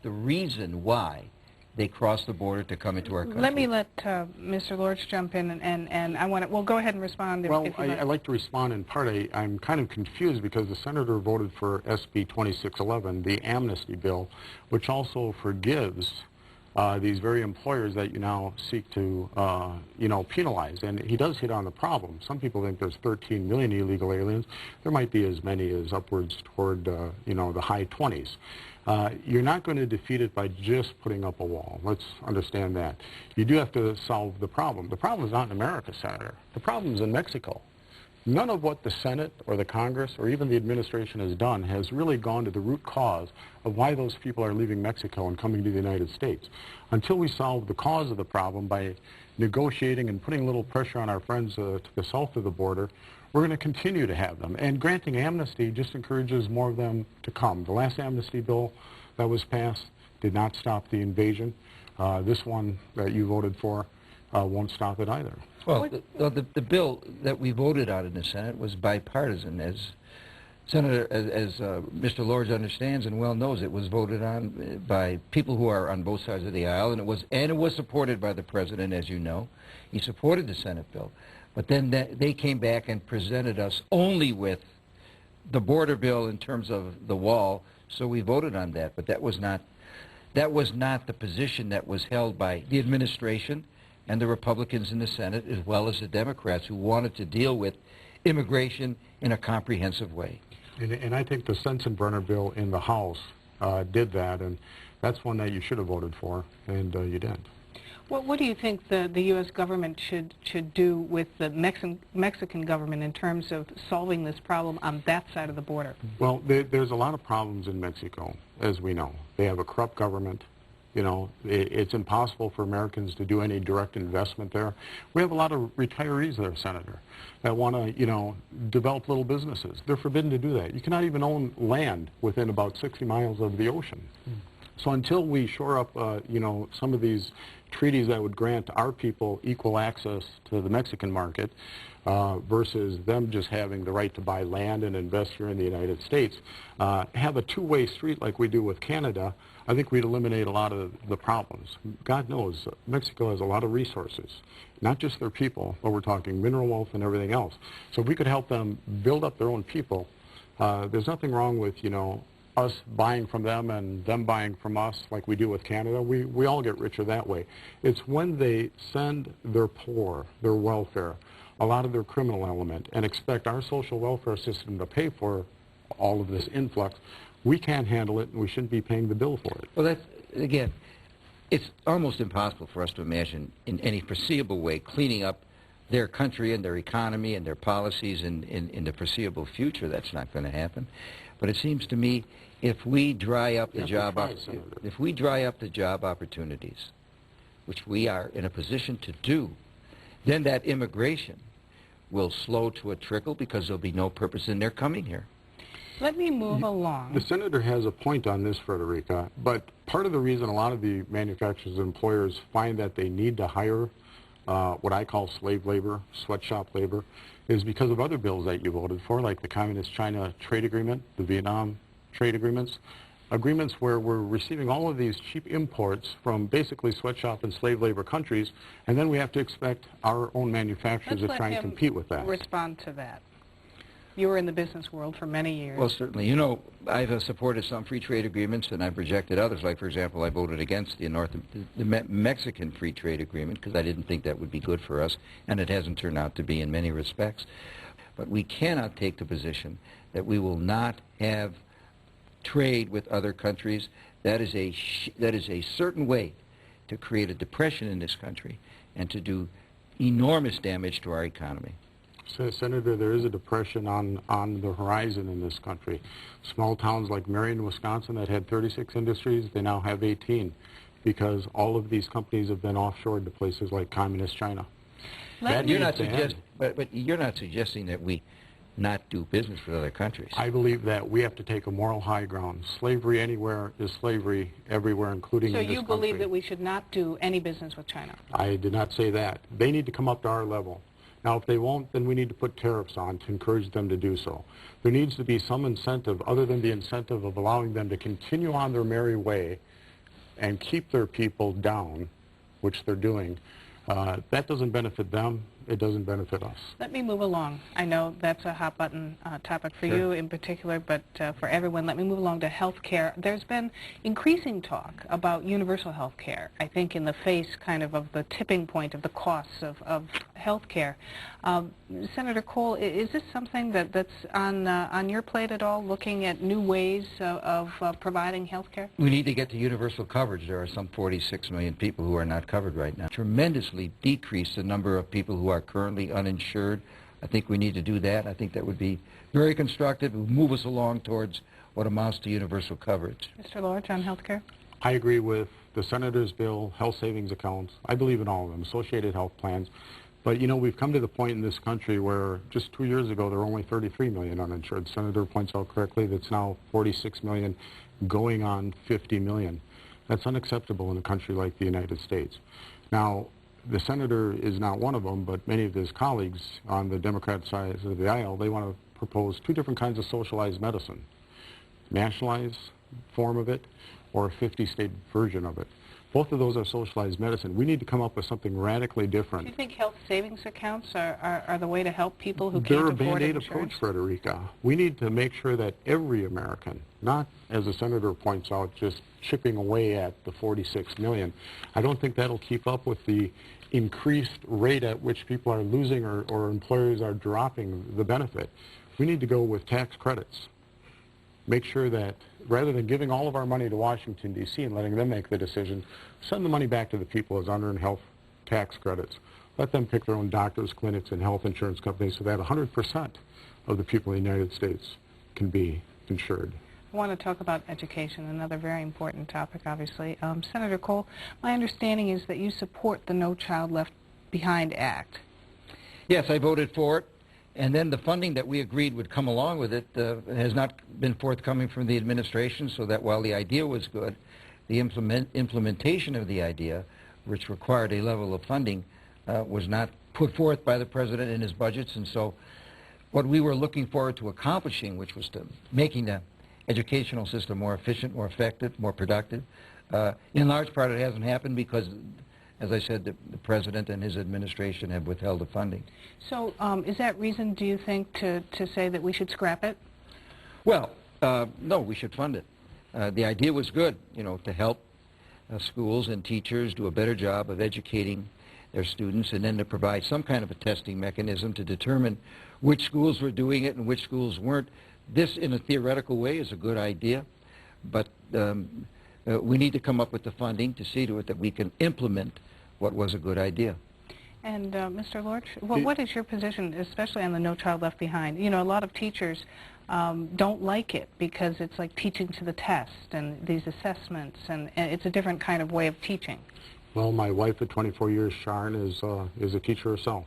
the reason why they cross the border to come into our country. Let me let Mr. Lorge jump in, and I want to, well, go ahead and respond. Well, I'd like to respond in part. I'm kind of confused because the senator voted for SB 2611, the amnesty bill, which also forgives these very employers that you now seek to, penalize. And he does hit on the problem. Some people think there's 13 million illegal aliens. There might be as many as upwards toward, the high 20s. You're not going to defeat it by just putting up a wall. Let's understand that. You do have to solve the problem. The problem is not in America, Senator. The problem is in Mexico. None of what the Senate or the Congress or even the administration has done has really gone to the root cause of why those people are leaving Mexico and coming to the United States. Until we solve the cause of the problem by negotiating and putting a little pressure on our friends to the south of the border, we're going to continue to have them. And granting amnesty just encourages more of them to come. The last amnesty bill that was passed did not stop the invasion. This one that you voted for won't stop it either. Well, the bill that we voted on in the Senate was bipartisan, as Mr. Lorge understands and well knows. It was voted on by people who are on both sides of the aisle, and it was supported by the president, as you know. He supported the Senate bill, but then they came back and presented us only with the border bill in terms of the wall. So we voted on that, but that was not the position that was held by the administration and the Republicans in the Senate, as well as the Democrats, who wanted to deal with immigration in a comprehensive way. And I think the Sensenbrenner bill in the House did that, and that's one that you should have voted for, and you didn't. Well, what do you think the U.S. government should do with the Mexican government in terms of solving this problem on that side of the border? Well, there's a lot of problems in Mexico, as we know. They have a corrupt government. You know, it's impossible for Americans to do any direct investment there. We have a lot of retirees there, Senator, that want to, develop little businesses. They're forbidden to do that. You cannot even own land within about 60 miles of the ocean. So until we shore up, some of these treaties that would grant our people equal access to the Mexican market versus them just having the right to buy land and invest here in the United States, have a two-way street like we do with Canada, I think we'd eliminate a lot of the problems. God knows Mexico has a lot of resources, not just their people, but we're talking mineral wealth and everything else. So if we could help them build up their own people, there's nothing wrong with, us buying from them and them buying from us like we do with Canada. We all get richer that way. It's when they send their poor, their welfare, a lot of their criminal element, and expect our social welfare system to pay for all of this influx, we can't handle it, and we shouldn't be paying the bill for it. Well, again, it's almost impossible for us to imagine in any foreseeable way cleaning up their country and their economy and their policies in the foreseeable future. That's not going to happen. But it seems to me if we dry up the job opportunities, which we are in a position to do, then that immigration will slow to a trickle because there'll be no purpose in their coming here. Let me move along. The senator has a point on this, Frederica, but part of the reason a lot of the manufacturers and employers find that they need to hire what I call slave labor, sweatshop labor, is because of other bills that you voted for, like the Communist China trade agreement, the Vietnam trade agreements, agreements where we're receiving all of these cheap imports from basically sweatshop and slave labor countries, and then we have to expect our own manufacturers to try and compete with that. Respond to that. You were in the business world for many years. Well, certainly. You know, I've supported some free trade agreements, and I've rejected others. Like, for example, I voted against the Mexican free trade agreement because I didn't think that would be good for us, and it hasn't turned out to be in many respects. But we cannot take the position that we will not have trade with other countries. That is a certain way to create a depression in this country and to do enormous damage to our economy. So, Senator, there is a depression on the horizon in this country. Small towns like Marion, Wisconsin, that had 36 industries, they now have 18 because all of these companies have been offshored to places like Communist China. But you're not suggesting that we not do business with other countries. I believe that we have to take a moral high ground. Slavery anywhere is slavery everywhere, including in this country. So you believe that we should not do any business with China? I did not say that. They need to come up to our level. Now, if they won't, then we need to put tariffs on to encourage them to do so. There needs to be some incentive other than the incentive of allowing them to continue on their merry way and keep their people down, which they're doing, that doesn't benefit them. It doesn't benefit us. Let me move along. I know that's a hot button topic for you in particular, but for everyone, let me move along to health care. There's been increasing talk about universal health care, I think in the face kind of the tipping point of the costs of health care. Senator Kohl, is this something that's on your plate at all, looking at new ways of providing health care? We need to get to universal coverage. There are some 46 million people who are not covered right now. Tremendously decrease the number of people who are currently uninsured. I think we need to do that. I think that would be very constructive. It would move us along towards what amounts to universal coverage. Mr. Lorge, on health care? I agree with the Senator's bill, health savings accounts. I believe in all of them, associated health plans. But, you know, we've come to the point in this country where just 2 years ago there were only 33 million uninsured. The Senator points out correctly that's now 46 million going on 50 million. That's unacceptable in a country like the United States. Now, the Senator is not one of them, but many of his colleagues on the Democrat side of the aisle, they want to propose two different kinds of socialized medicine. Nationalized form of it or a 50-state version of it. Both of those are socialized medicine. We need to come up with something radically different. Do you think health savings accounts are the way to help people who They're can't a afford Band-Aid insurance? approach, Frederica. We need to make sure that every American, not, as the Senator points out, just chipping away at the 46 million. I don't think that'll keep up with the increased rate at which people are losing or employers are dropping the benefit. We need to go with tax credits. Make sure that rather than giving all of our money to Washington, D.C. and letting them make the decision, send the money back to the people as unearned health tax credits. Let them pick their own doctors, clinics, and health insurance companies so that 100% of the people in the United States can be insured. I want to talk about education, another very important topic, obviously. Senator Kohl, my understanding is that you support the No Child Left Behind Act. Yes, I voted for it. And then the funding that we agreed would come along with it has not been forthcoming from the administration, so that while the idea was good, the implementation of the idea, which required a level of funding, was not put forth by the President in his budgets. And so what we were looking forward to accomplishing, which was to making the educational system more efficient, more effective, more productive, in large part it hasn't happened because, as I said, the President and his administration have withheld the funding. So is that reason, do you think, to say that we should scrap it? Well, no, we should fund it. The idea was good, you know, to help schools and teachers do a better job of educating their students, and then to provide some kind of a testing mechanism to determine which schools were doing it and which schools weren't. This, in a theoretical way, is a good idea, but we need to come up with the funding to see to it that we can implement what was a good idea. And Mr. Lorge, what is your position, especially on the No Child Left Behind? You know, a lot of teachers don't like it because it's like teaching to the test and these assessments, and it's a different kind of way of teaching. Well, my wife of 24 years, Sharon, is a teacher herself.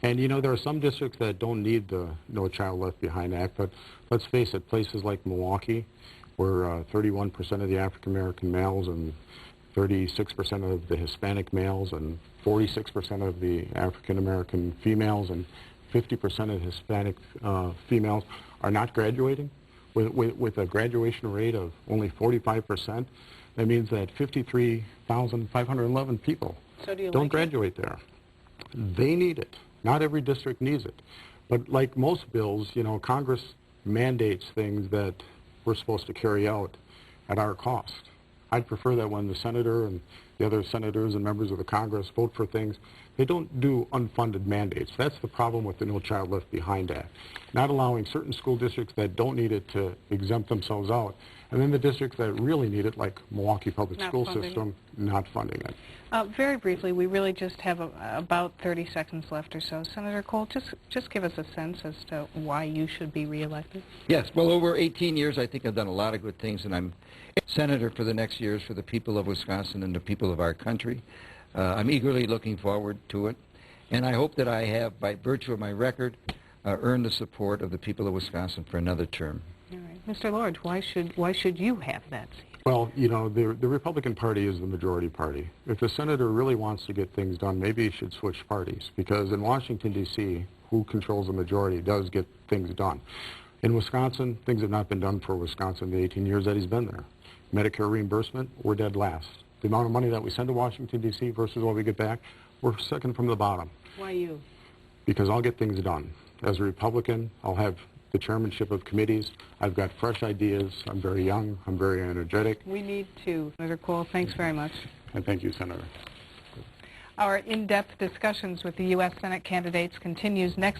And, you know, there are some districts that don't need the No Child Left Behind Act, but let's face it, places like Milwaukee, where 31% of the African-American males and 36% of the Hispanic males and 46% of the African-American females and 50% of Hispanic females are not graduating, with a graduation rate of only 45%. That means that 53,511 people don't graduate there. They need it. Not every district needs it. But like most bills, you know, Congress mandates things that we're supposed to carry out at our cost. I'd prefer that when the Senator and the other senators and members of the Congress vote for things, they don't do unfunded mandates. That's the problem with the No Child Left Behind Act. Not allowing certain school districts that don't need it to exempt themselves out, and then the districts that really need it, like Milwaukee Public School System, not funding it. Very briefly, we really just have about 30 seconds left or so. Senator Kohl, just give us a sense as to why you should be reelected. Yes, well, over 18 years, I think I've done a lot of good things, and I'm senator for the next years for the people of Wisconsin and the people of our country. I'm eagerly looking forward to it, and I hope that I have, by virtue of my record, earned the support of the people of Wisconsin for another term. All right. Mr. Lorge, why should you have that seat? Well, you know, the Republican Party is the majority party. If the senator really wants to get things done, maybe he should switch parties, because in Washington, D.C., who controls the majority does get things done. In Wisconsin, things have not been done for Wisconsin the 18 years that he's been there. Medicare reimbursement, we're dead last. The amount of money that we send to Washington, D.C. versus what we get back, we're second from the bottom. Why you? Because I'll get things done. As a Republican, I'll have the chairmanship of committees. I've got fresh ideas. I'm very young. I'm very energetic. We need to. Senator Kohl, thanks very much. And thank you, Senator. Our in-depth discussions with the U.S. Senate candidates continues next